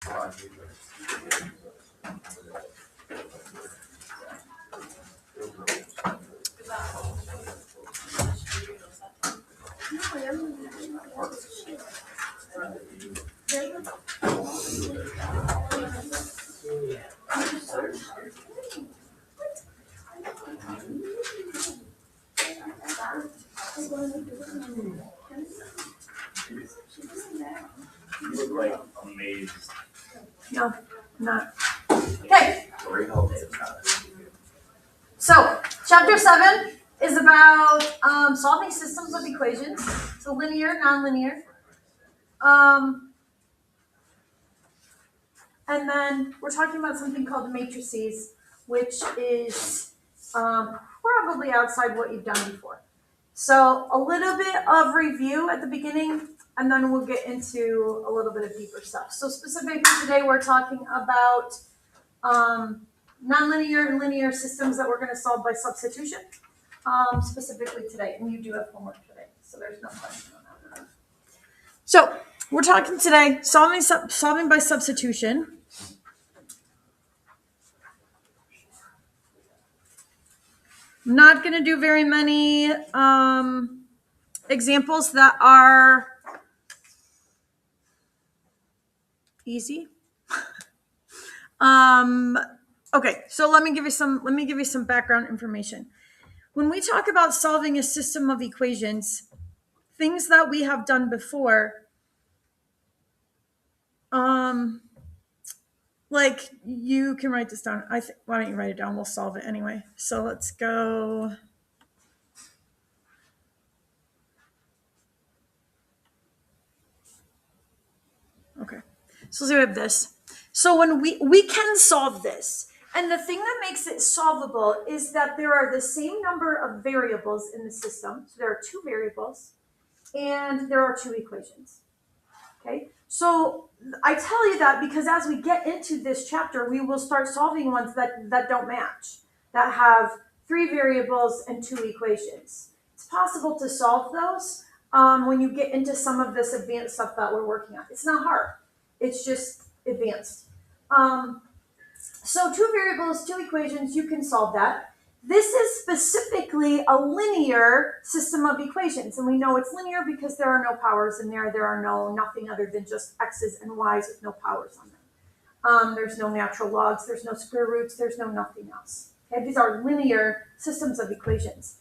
You look like amazed. No, I'm not. Okay. So, chapter 7 is about solving systems of equations. So, linear, nonlinear. And then we're talking about something called matrices, which is probably outside what you've done before. So, a little bit of review at the beginning, and then we'll get into a little bit of deeper stuff. So, specifically today, we're talking about nonlinear and linear systems that we're going to solve by substitution, specifically today. And you do have homework today, so there's no question on that. So, we're talking today solving by substitution. I'm not going to do very many examples that are easy. Okay, so let me give you some background information. When we talk about solving a system of equations, things that we have done before, like you can write this down. Why don't you write it down? We'll solve it anyway. So let's go. Okay, so we have this. So when we can solve this, and the thing that makes it solvable is that there are the same number of variables in the system. So there are 2 variables, and there are 2 equations. Okay, so I tell you that because as we get into this chapter, we will start solving ones that don't match, that have 3 variables and 2 equations. It's possible to solve those when you get into some of this advanced stuff that we're working on. It's not hard. It's just advanced. So 2 variables, 2 equations, you can solve that. This is specifically a linear system of equations, and we know it's linear because there are no powers in there. There are nothing other than just x's and y's with no powers on them. There's no natural logs, there's no square roots, there's no nothing else. Okay, these are linear systems of equations.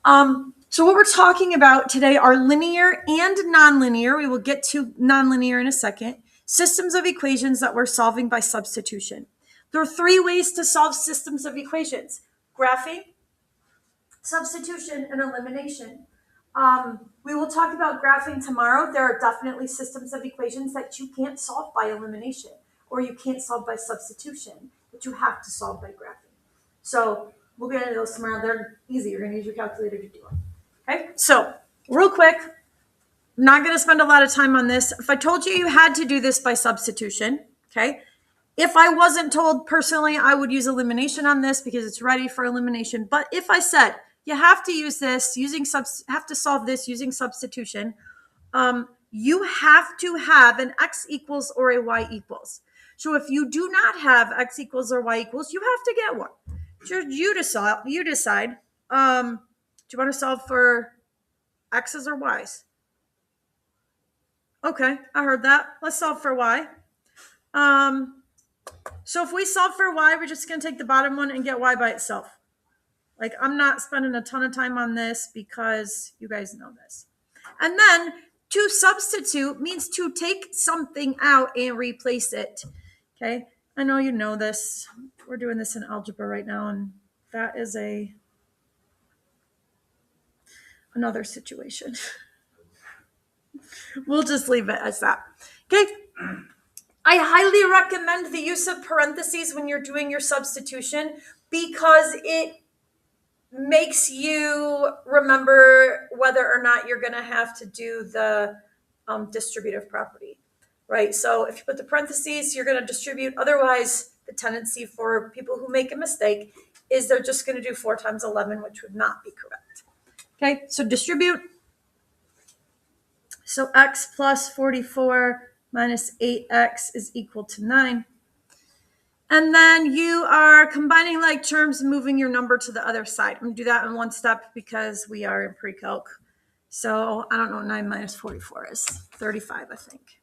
So what we're talking about today are linear and nonlinear. We will get to nonlinear in a second. Systems of equations that we're solving by substitution. There are 3 ways to solve systems of equations: graphing, substitution, and elimination. We will talk about graphing tomorrow. There are definitely systems of equations that you can't solve by elimination, or you can't solve by substitution, but you have to solve by graphing. So we'll get into those tomorrow. They're easy. You're going to use your calculator to do it. Okay, so real quick, I'm not going to spend a lot of time on this. If I told you had to do this by substitution, okay, if I wasn't told personally, I would use elimination on this because it's ready for elimination. But if I said you have to use this have to solve this using substitution, you have to have an x equals or a y equals. So if you do not have x equals or y equals, you have to get one. You decide. Do you want to solve for x's or y's? Okay, I heard that. Let's solve for y. So if we solve for y, we're just going to take the bottom one and get y by itself. Like, I'm not spending a ton of time on this because you guys know this. And then to substitute means to take something out and replace it. Okay, I know you know this. We're doing this in algebra right now, and that is another situation. We'll just leave it as that. Okay. I highly recommend the use of parentheses when you're doing your substitution because it makes you remember whether or not you're going to have to do the distributive property, right? So if you put the parentheses, you're going to distribute. Otherwise, the tendency for people who make a mistake is they're just going to do 4 times 11, which would not be correct. Okay, so distribute. So x plus 44 minus 8x is equal to 9. And then you are combining like terms and moving your number to the other side. I'm going to do that in one step because we are in pre-calc. So I don't know what 9 minus 44 is. 35, I think.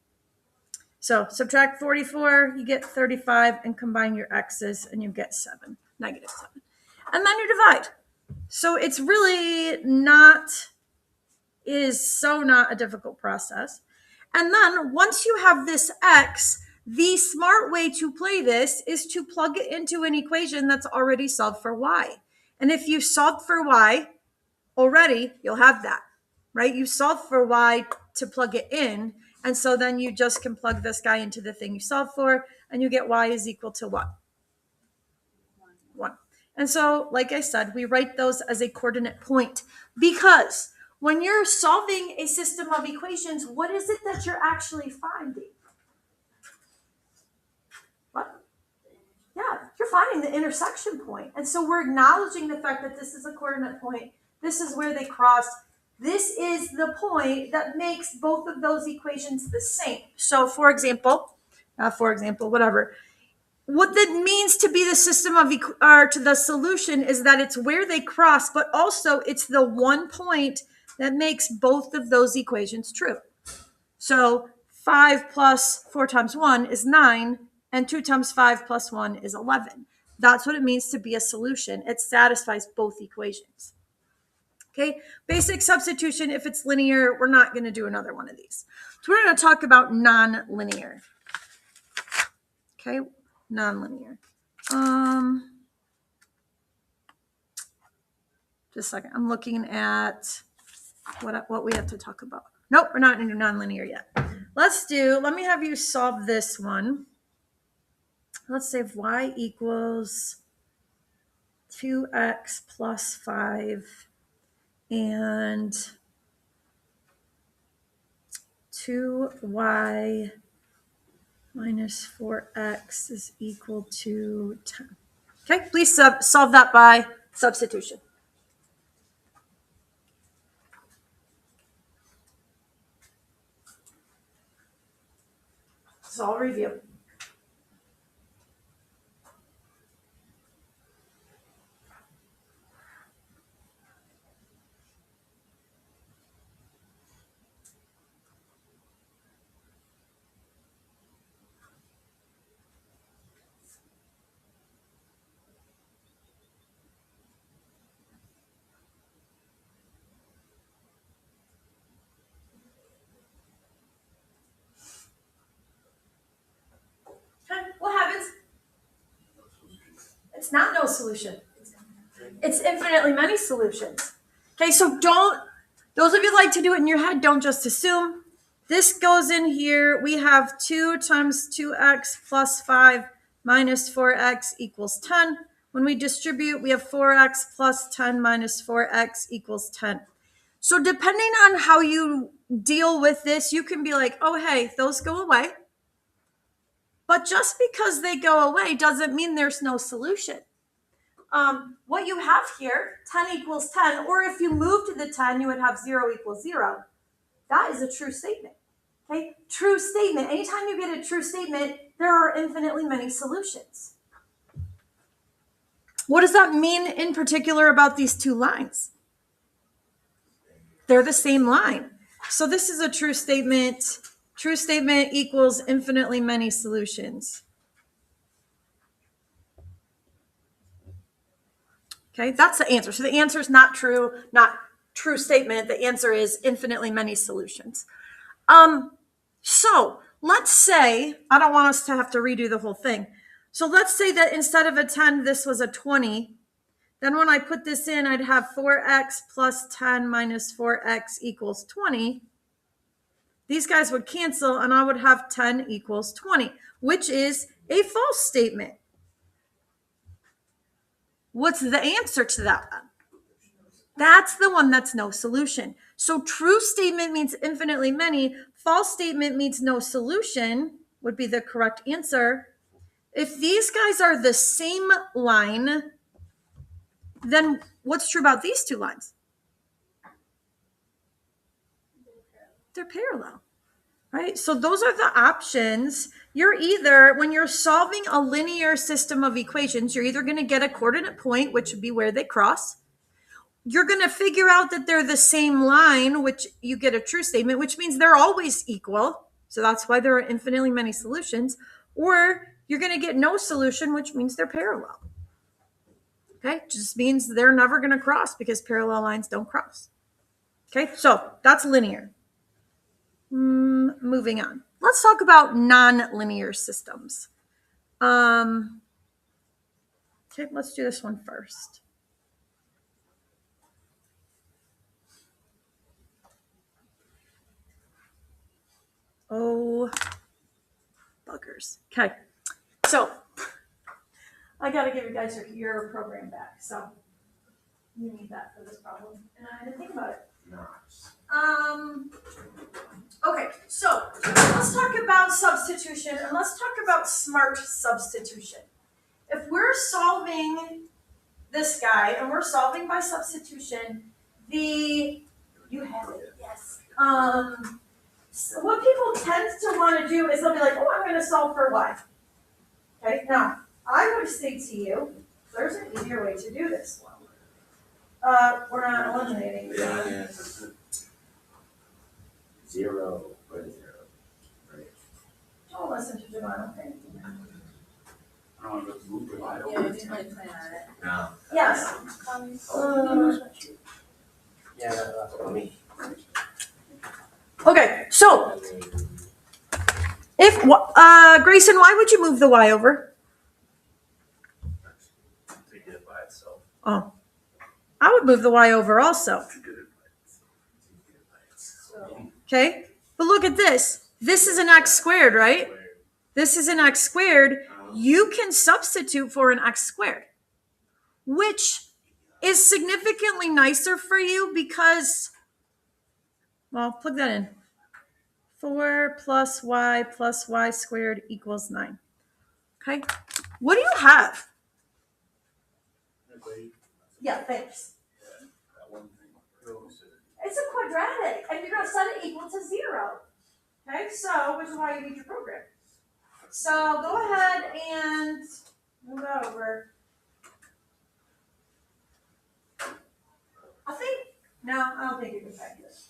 So subtract 44, you get 35, and combine your x's, and you get 7, negative 7. And then you divide. So it's really not a difficult process. And then once you have this x, the smart way to play this is to plug it into an equation that's already solved for y. And if you solved for y already, you'll have that, right? You solved for y to plug it in. And so then you just can plug this guy into the thing you solved for, and you get y is equal to what? 1. And so, like I said, we write those as a coordinate point because when you're solving a system of equations, what is it that you're actually finding? What? Yeah, you're finding the intersection point. And so we're acknowledging the fact that this is a coordinate point. This is where they cross. This is the point that makes both of those equations the same. So what that means to be the system of to the solution is that it's where they cross, but also it's the one point that makes both of those equations true. So 5 plus 4 times 1 is 9, and 2 times 5 plus 1 is 11. That's what it means to be a solution. It satisfies both equations. Okay, basic substitution, if it's linear, we're not going to do another one of these. So we're going to talk about non-linear. Okay, non-linear. Just a second. I'm looking at what we have to talk about. Nope, we're not into non-linear yet. Let me have you solve this one. Let's say if y equals 2x plus 5 and 2y minus 4x is equal to 10. Okay, please solve that by substitution. So I'll review. Okay, what happens? It's not no solution. It's infinitely many solutions. Okay, so those of you like to do it in your head, don't just assume. This goes in here. We have 2 times 2x plus 5 minus 4x equals 10. When we distribute, we have 4x plus 10 minus 4x equals 10. So depending on how you deal with this, you can be like, oh, hey, those go away. But just because they go away doesn't mean there's no solution. What you have here, 10 equals 10, or if you move to the 10, you would have 0 equals 0. That is a true statement. Okay, true statement. Anytime you get a true statement, there are infinitely many solutions. What does that mean in particular about these two lines? They're the same line. So this is a true statement. True statement equals infinitely many solutions. Okay, that's the answer. So the answer is not true statement. The answer is infinitely many solutions. So let's say, I don't want us to have to redo the whole thing. So let's say that instead of a 10, this was a 20. Then when I put this in, I'd have 4x plus 10 minus 4x equals 20. These guys would cancel, and I would have 10 equals 20, which is a false statement. What's the answer to that one? That's the one that's no solution. So true statement means infinitely many. False statement means no solution would be the correct answer. If these guys are the same line, then what's true about these two lines? They're parallel. right? So those are the options. You're either, when you're solving a linear system of equations, you're either going to get a coordinate point, which would be where they cross. You're going to figure out that they're the same line, which you get a true statement, which means they're always equal. So that's why there are infinitely many solutions. Or you're going to get no solution, which means they're parallel. Okay, just means they're never going to cross because parallel lines don't cross. Okay, so that's linear. Moving on. Let's talk about non-linear systems. Okay, let's do this one first. Oh, buggers. Okay, so I got to give you guys your program back. So you need that for this problem, and I had to think about it. Okay, so let's talk about substitution, and let's talk about smart substitution. If we're solving this guy, and we're solving by substitution, you have it, yes. So what people tend to want to do is they'll be like, oh, I'm going to solve for y. Okay, now, I would say to you, there's an easier way to do this one. We're not eliminating. Yeah. Zero. What is zero? Right. Don't listen to Javon, okay? I don't know if it's moved or not. Yeah, I didn't like plan on it. No. Yes. Yeah, that's for me. Okay, so if Grayson, why would you move the y over? To get it by itself. Oh, I would move the y over also. To get it by itself. So, Okay, but look at this. This is an x squared, right? This is an x squared. You can substitute for an x squared, which is significantly nicer for you because, well, plug that in. 4 plus y squared equals 9. Okay, what do you have? Yeah, thanks. That one thing. It's a quadratic, and you're going to set it equal to 0. Okay, so which is why you need your program. So go ahead and move that over. I don't think you can find this.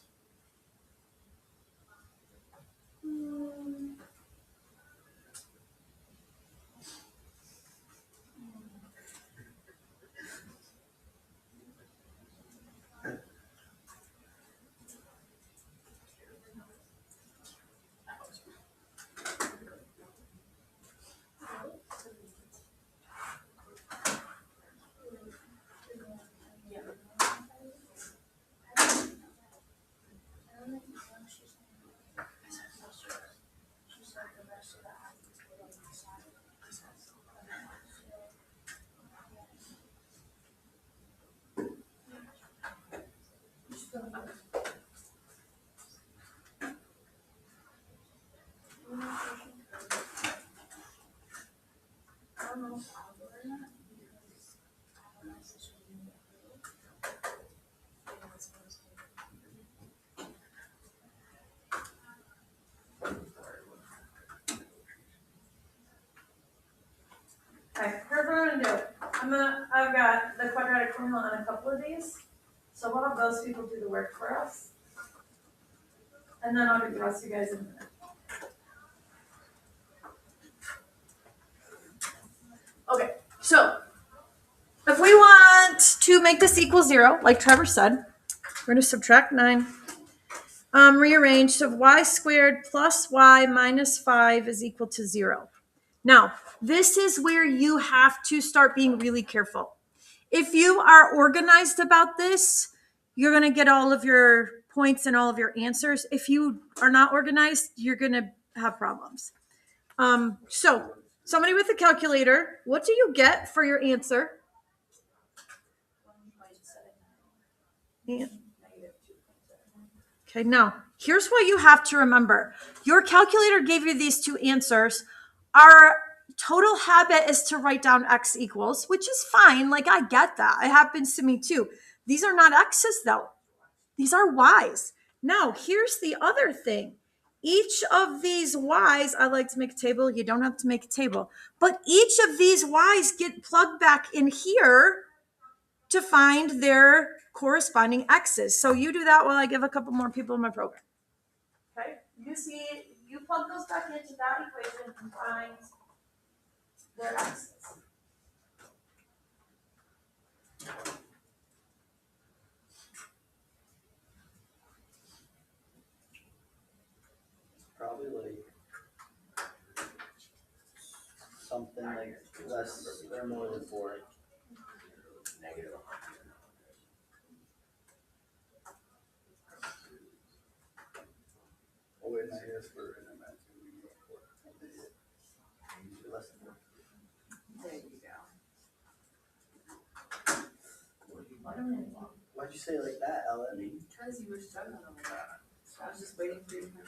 Okay, here's what I'm gonna do. I've got the quadratic formula in a couple of these. So we'll have those people do the work for us. And then I'll do the rest of you guys in a minute. Okay, so if we want to make this equal 0, like Trevor said, we're gonna subtract 9. Rearrange, so y squared plus y minus 5 is equal to 0. Now, this is where you have to start being really careful. If you are organized about this, you're going to get all of your points and all of your answers. If you are not organized, you're going to have problems. So, somebody with a calculator, what do you get for your answer? Yeah. Okay, now, here's what you have to remember. Your calculator gave you these two answers. Our total habit is to write down x equals, which is fine. Like, I get that. It happens to me too. These are not x's though. These are y's. Now, here's the other thing. each of these y's, I like to make a table. You don't have to make a table. But each of these y's get plugged back in here to find their corresponding x's. So you do that while I give a couple more people in my program. Okay, you plug those back into that equation and find their x's. Probably like something like less or more than 4. Negative. Oh, wait, negative for less than 4. There you go. Why'd you say it like that, Ellen? Because you were struggling with that. So I was just waiting for you to come.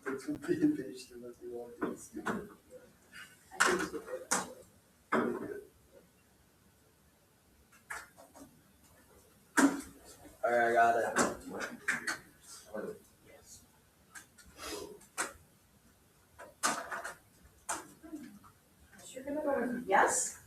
It's a big page to let you walk in. I think you did that. Really good. Alright, I got it. Yes. You're gonna go with yes?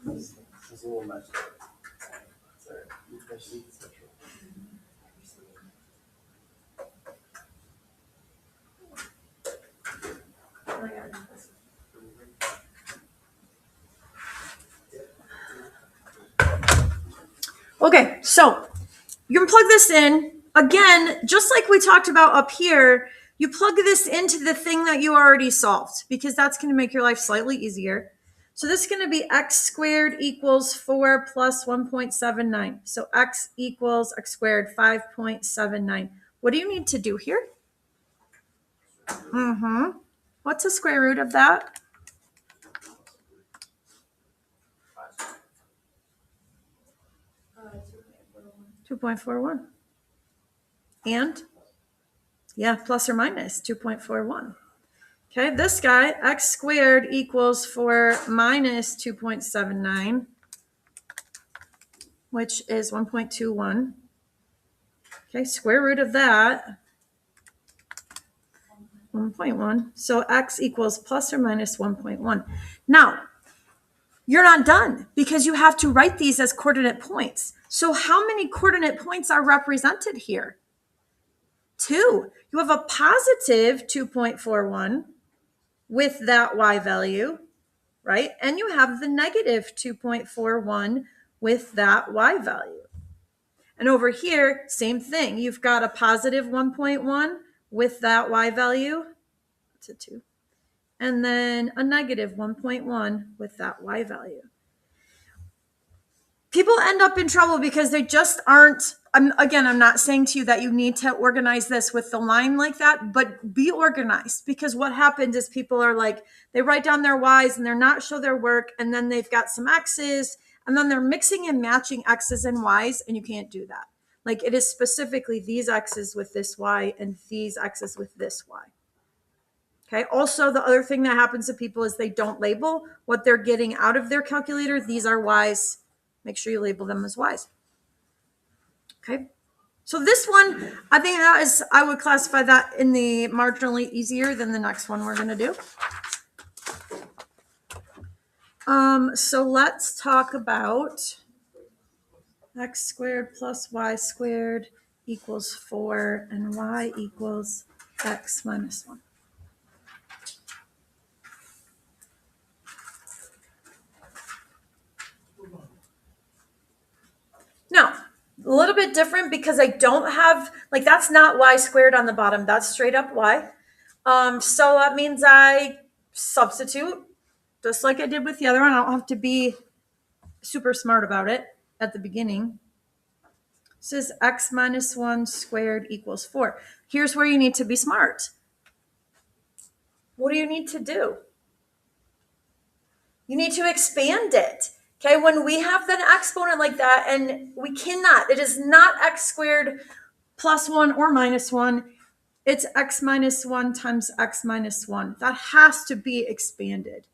This is a little messy. Sorry. Especially central. Okay, so you can plug this in. Again, just like we talked about up here, you plug this into the thing that you already solved because that's going to make your life slightly easier. So this is going to be x squared equals 4 plus 1.79. So x equals x squared 5.79. What do you need to do here? What's the square root of that? 2.41. And? Yeah, plus or minus 2.41. Okay, this guy, x squared equals 4 minus 2.79, which is 1.21. Okay, square root of that, 1.1. So x equals plus or minus 1.1. Now, you're not done because you have to write these as coordinate points. So how many coordinate points are represented here? 2. You have a positive 2.41 with that y value, right? And you have the negative 2.41 with that y value. And over here, same thing. You've got a positive 1.1 with that y value. It's a 2. And then a negative 1.1 with that y value. People end up in trouble because they just aren't. I'm not saying to you that you need to organize this with the line like that, but be organized, because what happens is people are like, they write down their y's and they're not show their work, and then they've got some x's, and then they're mixing and matching x's and y's, and you can't do that. Like, it is specifically these x's with this y and these x's with this y. Okay. Also, the other thing that happens to people is they don't label what they're getting out of their calculator. These are y's. Make sure you label them as y's. Okay. So this one, I think I would classify that in the marginally easier than the next one we're going to do. So let's talk about x squared plus y squared equals 4 and y equals x minus 1. Now, a little bit different because I don't have, like, that's not y squared on the bottom. That's straight up y. So that means I substitute, just like I did with the other one. I don't have to be super smart about it at the beginning. This is x minus 1 squared equals 4. Here's where you need to be smart. What do you need to do? You need to expand it. Okay, when we have an exponent like that, and we cannot, it is not x squared plus 1 or minus 1. It's x minus 1 times x minus 1. That has to be expanded.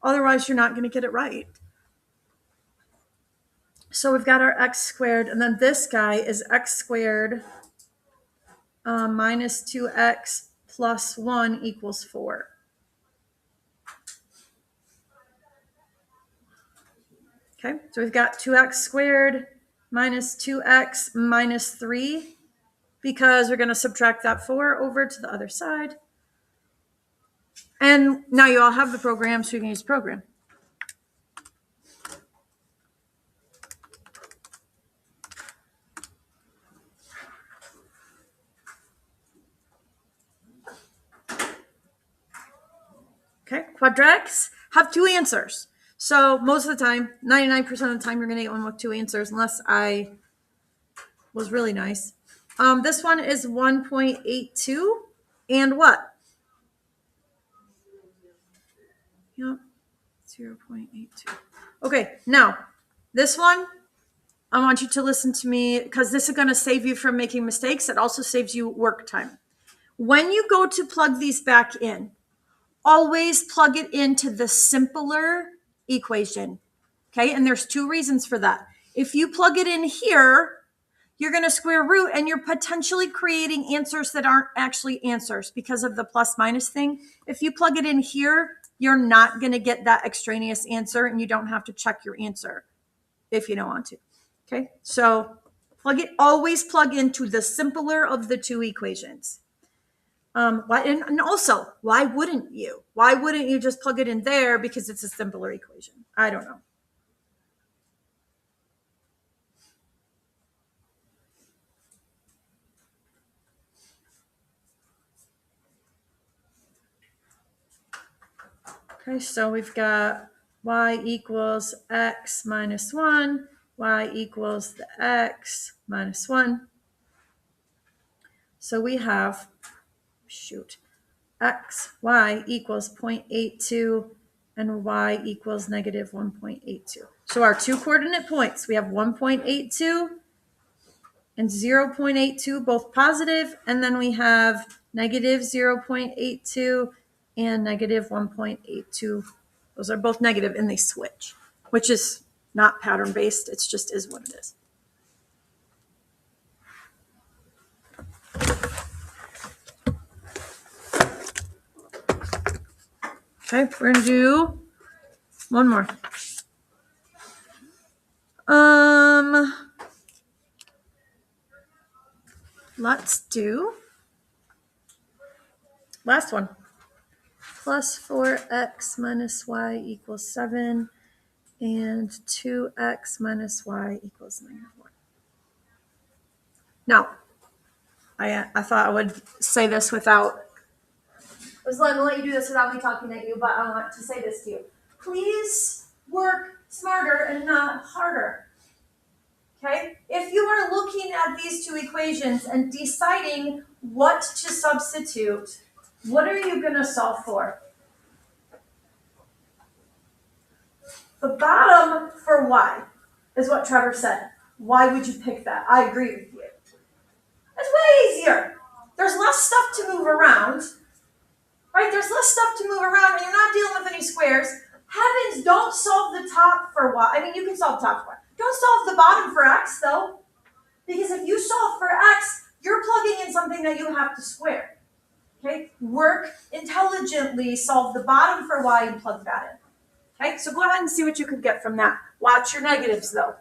Otherwise, you're not going to get it right. So we've got our x squared, and then this guy is x squared minus 2x plus 1 equals 4. Okay, so we've got 2x squared minus 2x minus 3, because we're going to subtract that 4 over to the other side. And now you all have the program, so you can use the program. Okay, quadratics have two answers. So most of the time, 99% of the time, you're going to get one with two answers, unless I was really nice. This one is 1.82 and what? Yep, 0.82. Okay, now this one, I want you to listen to me, because this is going to save you from making mistakes. It also saves you work time. When you go to plug these back in, always plug it into the simpler equation. Okay, and there's two reasons for that. If you plug it in here, you're going to square root, and you're potentially creating answers that aren't actually answers because of the plus minus thing. If you plug it in here, you're not going to get that extraneous answer, and you don't have to check your answer if you don't want to. Okay, so always plug into the simpler of the two equations. And also, why wouldn't you? Why wouldn't you just plug it in there because it's a simpler equation? I don't know. Okay, so we've got y equals x minus 1, y equals the x minus 1. So we have, y equals 0.82 and y equals negative 1.82. So our two coordinate points, we have 1.82 and 0.82, both positive, and then we have negative 0.82 and negative 1.82. Those are both negative, and they switch, which is not pattern based. It's just is what it is. Okay, we're gonna do one more. Let's do last one. Plus 4x minus y equals 7, and 2x minus y equals negative 1. Now, I thought I would say this without, I was going to let you do this without me talking at you, but I want to say this to you. Please work smarter and not harder. Okay? If you are looking at these two equations and deciding what to substitute, what are you going to solve for? The bottom for y is what Trevor said. Why would you pick that? I agree with you. It's way easier. There's less stuff to move around, right? There's less stuff to move around, and you're not dealing with any squares. Heavens, don't solve the top for y. I mean, you can solve the top for y. Don't solve the bottom for x, though. Because if you solve for x, you're plugging in something that you have to square. Okay? Work intelligently, solve the bottom for y, and plug that in. Okay, so go ahead and see what you could get from that. Watch your negatives, though.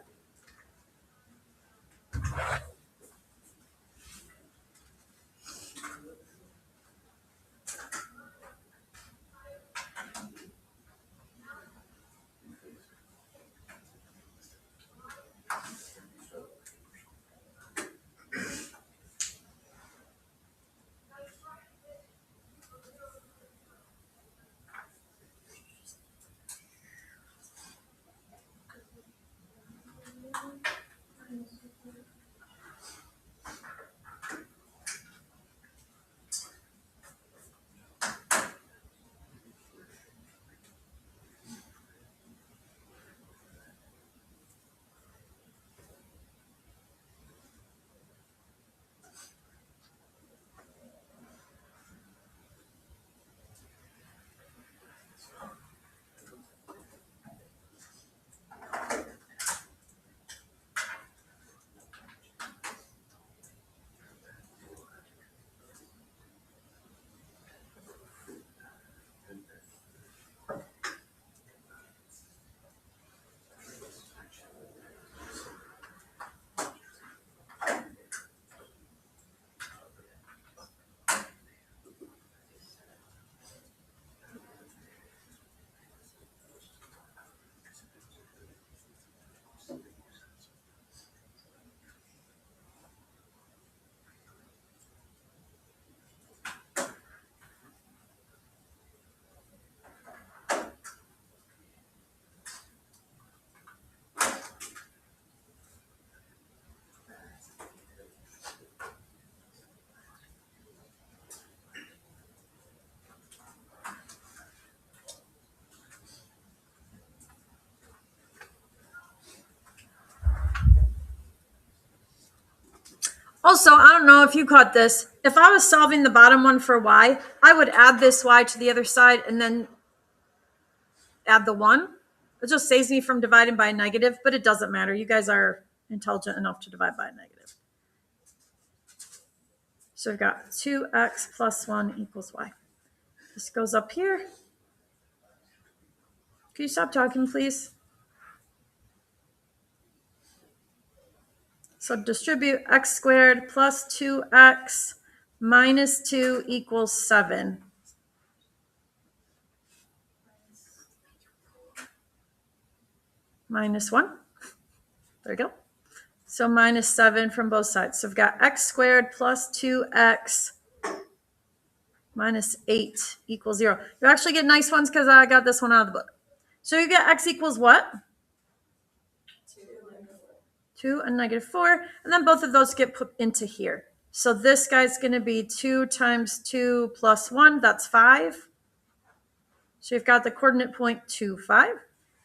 Also, I don't know if you caught this. If I was solving the bottom one for y, I would add this y to the other side and then add the 1. It just saves me from dividing by a negative, but it doesn't matter. You guys are intelligent enough to divide by a negative. So we've got 2x plus 1 equals y. This goes up here. Can you stop talking, please? So distribute x squared plus 2x minus 2 equals 7. Minus 1. There you go. So minus 7 from both sides. So we've got x squared plus 2x minus 8 equals 0. You actually get nice ones because I got this one out of the book. So you get x equals what? 2 and negative 4. And then both of those get put into here. So this guy's going to be 2 times 2 plus 1. That's 5. So you've got the coordinate point 2, 5.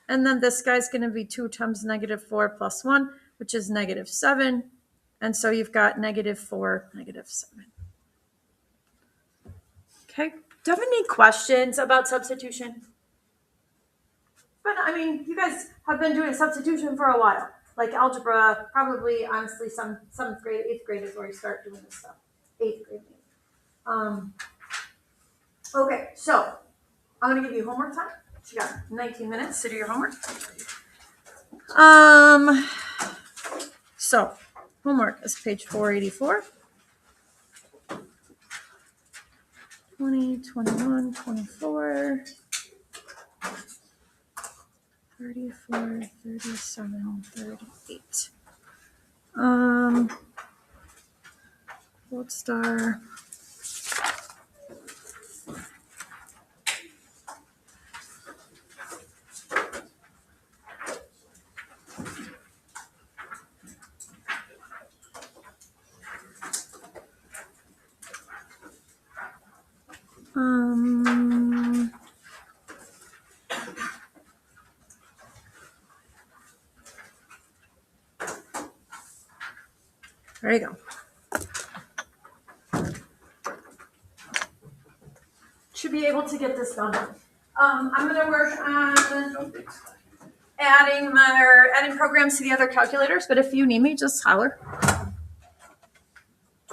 And then this guy's going to be 2 times negative 4 plus 1, which is negative 7. And so you've got negative 4, negative 7. Okay. Do you have any questions about substitution? But I mean, you guys have been doing substitution for a while. Like algebra, probably, honestly, some 7th grade, 8th grade is where you start doing this stuff. 8th grade. Okay, so I'm going to give you homework time. You got 19 minutes to do your homework. So homework is page 484. 20, 21, 24, 34, 37, 38. Gold star. There you go. Should be able to get this done. I'm going to work on adding programs to the other calculators, but if you need me, just holler.